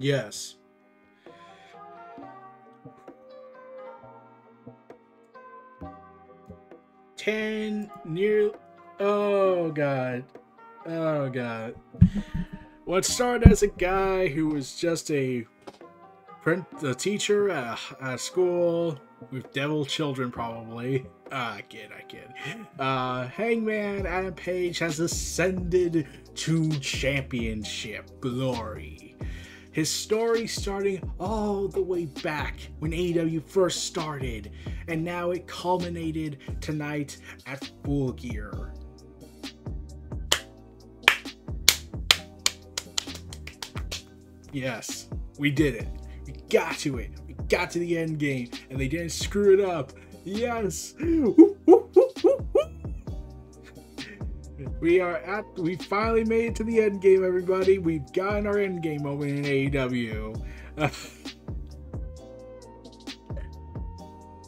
Yes. Oh god. Oh god. What started as a guy who was just a teacher at school with devil children, probably. I kid. Hangman Adam Page has ascended to championship glory. His story starting all the way back when AEW first started, and now it culminated tonight at Full Gear. Yes, we did it. We got to it. We got to the end game, and they didn't screw it up. Yes. We finally made it to the end game, everybody. We've gotten our end game moment in AEW.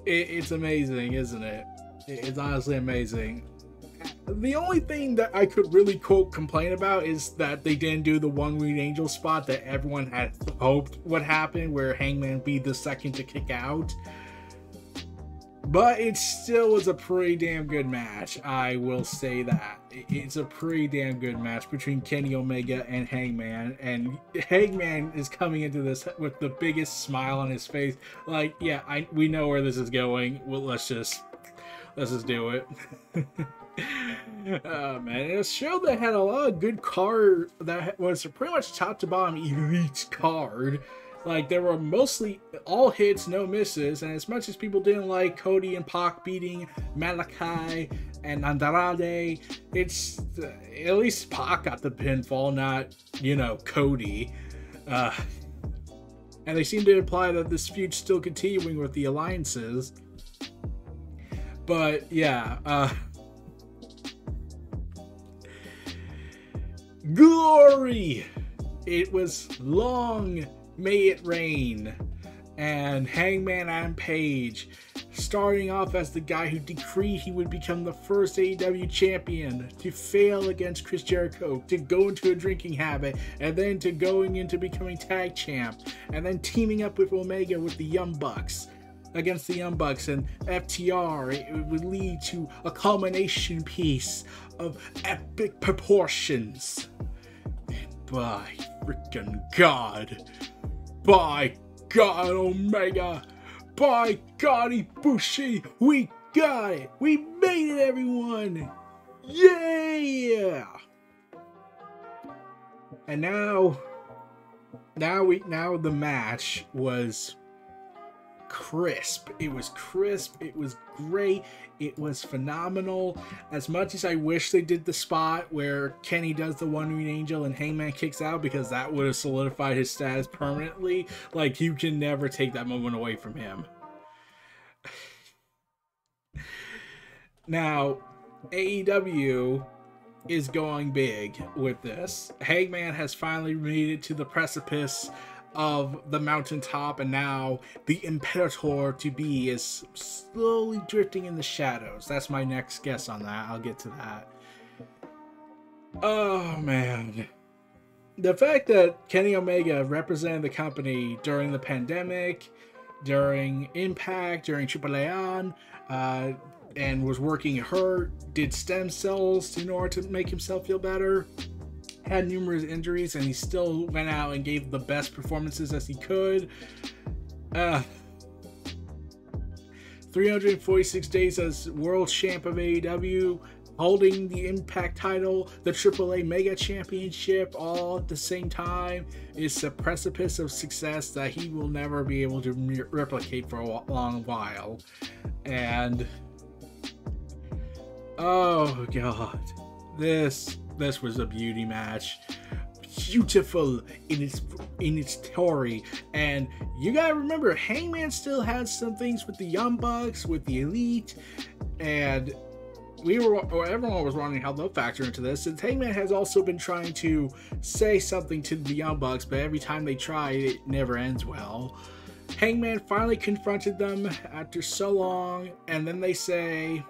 It's amazing, isn't it? It's honestly amazing. The only thing that I could really complain about is that they didn't do the one-winged angel spot that everyone had hoped would happen, where Hangman be the second to kick out. But it still was a pretty damn good match. I will say that. It's a pretty damn good match between Kenny Omega and Hangman. And Hangman is coming into this with the biggest smile on his face. Like, yeah, we know where this is going. Well, let's just do it. Oh man, it was a show that had a lot of good card, that was pretty much top to bottom elite card. Like, there were mostly all hits, no misses, and as much as people didn't like Cody and Pac beating Malachi and Andrade, it's at least Pac got the pinfall, not, Cody. And they seem to imply that this feud's still continuing with the alliances. But yeah, glory! It was long may it rain. And Hangman Adam Page, starting off as the guy who decreed he would become the first AEW champion, to fail against Chris Jericho, to go into a drinking habit, and then to going into becoming tag champ, and then teaming up with Omega with the Young Bucks. Against the Young Bucks and FTR, it would lead to a culmination piece of epic proportions. And by freaking God, by God Omega, by God Ibushi, we got it! We made it, everyone! Yeah! And now the match was crisp. It was crisp. It was great. It was phenomenal. As much as I wish they did the spot where Kenny does the one-winged angel and Hangman kicks out, because that would have solidified his status permanently. Like, you can never take that moment away from him. Now, AEW is going big with this. Hangman has finally made it to the precipice of the mountaintop, and now the Imperator to be is slowly drifting in the shadows. That's my next guess on that. I'll get to that. Oh man, the fact that Kenny Omega represented the company during the pandemic, during Impact, during Triple A, and was working hurt, did stem cells in order to make himself feel better, had numerous injuries, and he still went out and gave the best performances as he could. 346 days as world champ of AEW, holding the Impact title, the AAA Mega Championship, all at the same time, is a precipice of success that he will never be able to replicate for a long while. And oh god, this was a beauty match. Beautiful in its story. And you gotta remember, Hangman still has some things with the Young Bucks, with the Elite, and everyone was wondering how they'll factor into this. And Hangman has also been trying to say something to the Young Bucks, but every time they try, it never ends well. Hangman finally confronted them after so long, and then they say,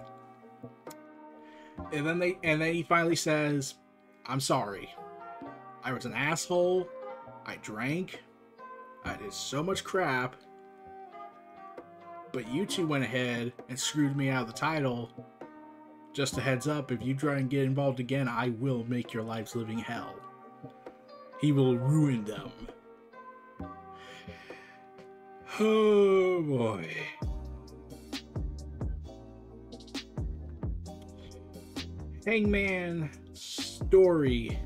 and then he finally says, "I'm sorry. I was an asshole. I drank. I did so much crap, but you two went ahead and screwed me out of the title. Just a heads up, if you try and get involved again, I will make your lives living hell. He will ruin them. Oh boy. Hangman story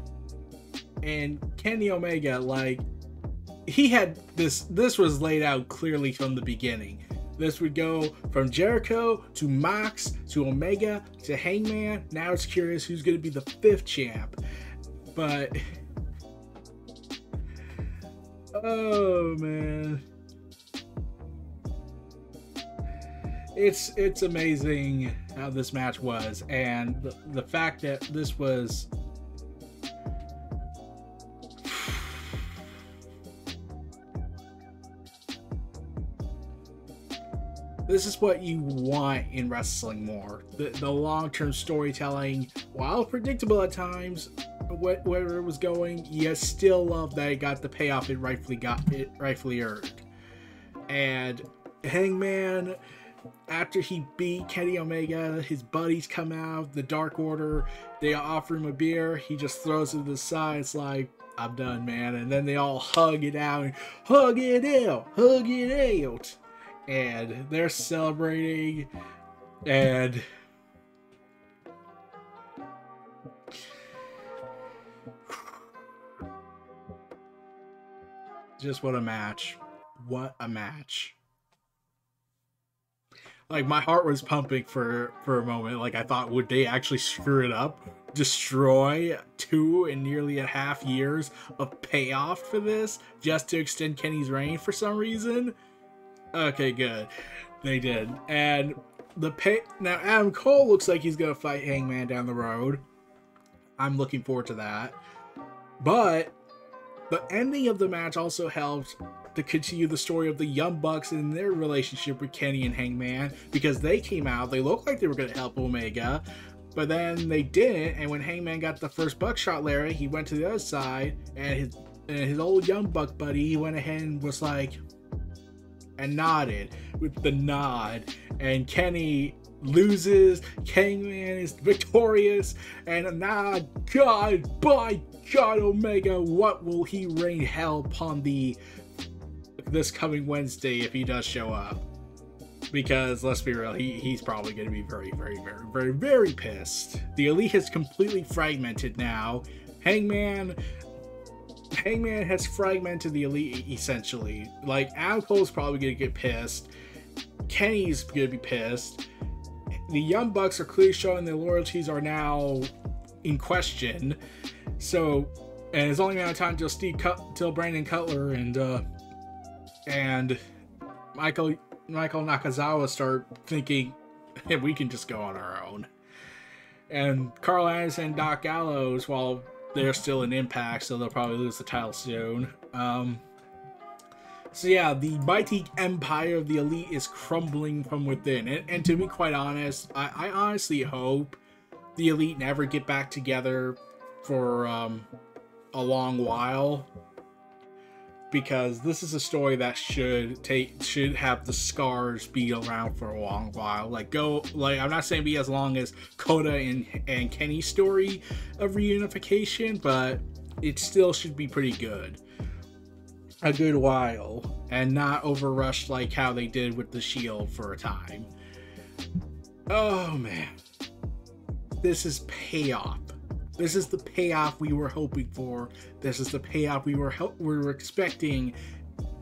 and Kenny Omega, like, he had this was laid out clearly from the beginning. This would go from Jericho to Mox to Omega to Hangman. Now it's curious who's going to be the 5th champ. But oh man, it's amazing how this match was, and the fact that this was this is what you want in wrestling more. The long-term storytelling, while predictable at times, where it was going, you still love that it got the payoff it rightfully earned. And Hangman, after he beat Kenny Omega, his buddies come out, the Dark Order, they offer him a beer, he just throws it to the side. It's like, I'm done, man. And then they all hug it out, and hug it out. And they're celebrating, and just what a match. What a match. Like, my heart was pumping for a moment. Like, I thought, would they actually screw it up? Destroy 2.5 years of payoff for this just to extend Kenny's reign for some reason? Okay, good. They did. And now Adam Cole looks like he's gonna fight Hangman down the road. I'm looking forward to that. But the ending of the match also helped to continue the story of the Young Bucks and their relationship with Kenny and Hangman, because they came out, they looked like they were gonna help Omega, but then they didn't. And when Hangman got the first buckshot lariat, he went to the other side, and his old Young Buck buddy, he went ahead and was like, and nodded with the nod, and Kenny loses, Hangman is victorious, and now, God, by God, Omega, what will he rain hell upon this coming Wednesday if he does show up? Because let's be real, he's probably going to be very, very, very, very, very pissed. The Elite has completely fragmented now. Hangman has fragmented the Elite, essentially. Like, Adam Cole's probably going to get pissed. Kenny's going to be pissed. The Young Bucks are clearly showing their loyalties are now in question. So, and it's only a matter of time till Brandon Cutler and Michael Nakazawa start thinking, hey, we can just go on our own. And Carl Anderson and Doc Gallows, while they're still in Impact, so they'll probably lose the title soon. So yeah, the mighty empire of the Elite is crumbling from within. And to be quite honest, I honestly hope the Elite never get back together for a long while. Because this is a story that should have the scars be around for a long while. I'm not saying be as long as Kota and Kenny's story of reunification, but it still should be pretty good. A good while, and not overrushed like how they did with the Shield for a time. Oh man, this is payoff. This is the payoff we were hoping for. This is the payoff we were expecting.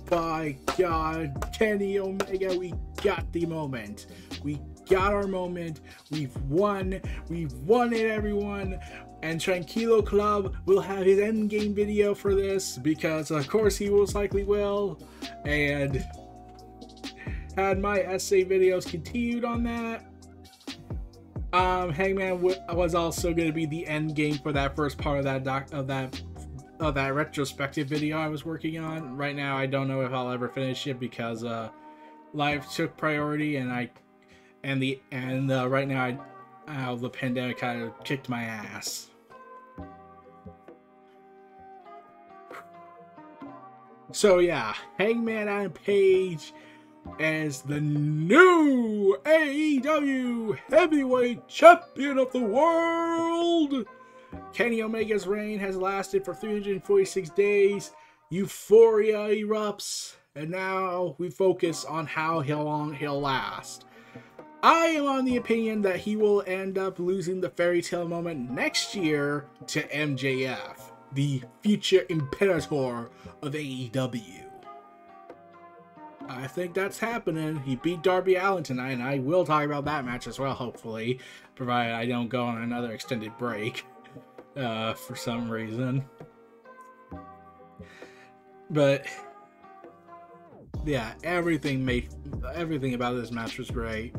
By God, Kenny Omega, we got the moment. We got our moment. We've won. We've won it, everyone. And Tranquilo Club will have his endgame video for this, because of course he most likely will. And had my essay videos continued on that, Hangman was also going to be the end game for that first part of that retrospective video I was working on. Right now, I don't know if I'll ever finish it because life took priority, and right now the pandemic kind of kicked my ass. So yeah, Hangman Adam Page as the new AEW Heavyweight Champion of the World. Kenny Omega's reign has lasted for 346 days. Euphoria erupts, and now we focus on how long he'll last. I am on the opinion that he will end up losing the fairy tale moment next year to MJF, the future imperator of AEW. I think that's happening. He beat Darby Allin tonight, and I will talk about that match as well, hopefully, provided I don't go on another extended break for some reason. But yeah, everything about this match was great.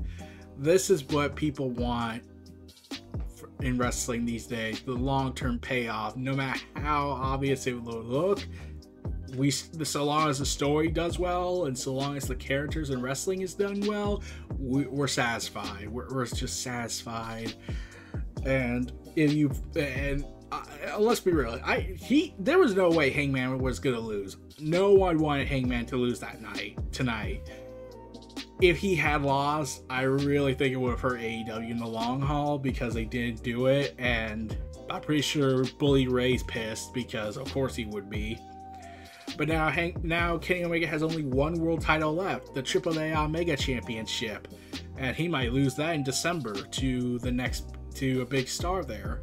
This is what people want in wrestling these days, the long-term payoff. No matter how obvious it will look, so long as the story does well and so long as the characters and wrestling is done well, we're satisfied. We're just satisfied. And let's be real, there was no way Hangman was gonna lose. No one wanted Hangman to lose tonight. If he had lost, I really think it would have hurt AEW in the long haul, because they didn't do it, and I'm pretty sure Bully Ray's pissed, because of course he would be. But now Kenny Omega has only one world title left, the AAA Omega Championship, and he might lose that in December to a big star there.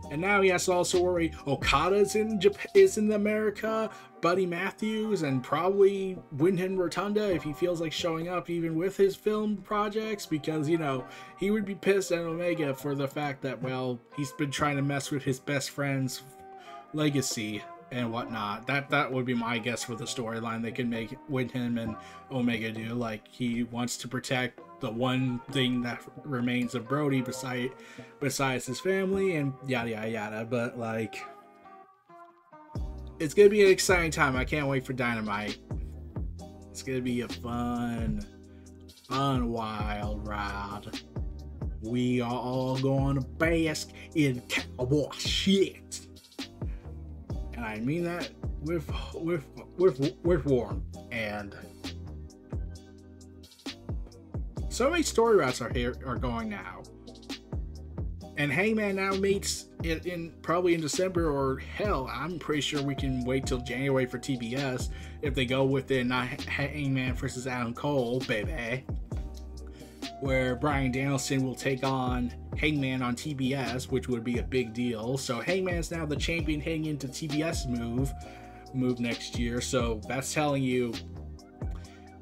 And now he has to also worry Okada's in America, Buddy Matthews, and probably Windham Rotunda if he feels like showing up even with his film projects, because, you know, he would be pissed at Omega for the fact that, well, he's been trying to mess with his best friend's legacy and whatnot. That would be my guess for the storyline they could make Windham and Omega do. Like, he wants to protect the one thing that remains of Brody besides his family, and yada yada yada. But like, it's gonna be an exciting time. I can't wait for Dynamite. It's gonna be a fun wild ride. We are all going to bask in cowboy shit, and I mean that with warmth. And so many story routes are going now, and Hangman now meets probably in December, or hell, I'm pretty sure we can wait till January for TBS if they go with it. Not Hangman versus Adam Cole, baby, where Bryan Danielson will take on Hangman on TBS, which would be a big deal. So Hangman's now the champion heading into TBS move next year. So that's telling you,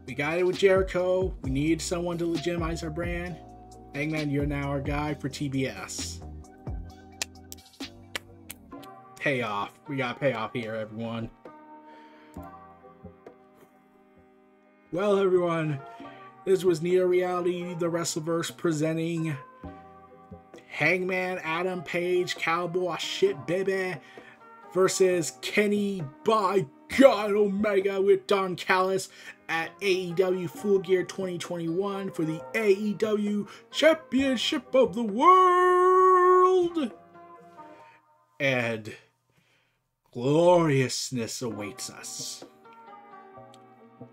we got it with Jericho. We need someone to legitimize our brand. Hangman, you're now our guy for TBS. Payoff. We got payoff here, everyone. Well, everyone, this was Neo Reality, the WrestleVerse, presenting Hangman Adam Page, Cowboy Shit Baby, versus Kenny by God Omega with Don Callis at AEW Full Gear 2021 for the AEW Championship of the World. And gloriousness awaits us.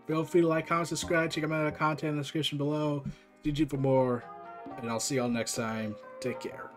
Feel free to like, comment, subscribe, check out my content in the description below. Stay tuned for more, and I'll see y'all next time. Take care.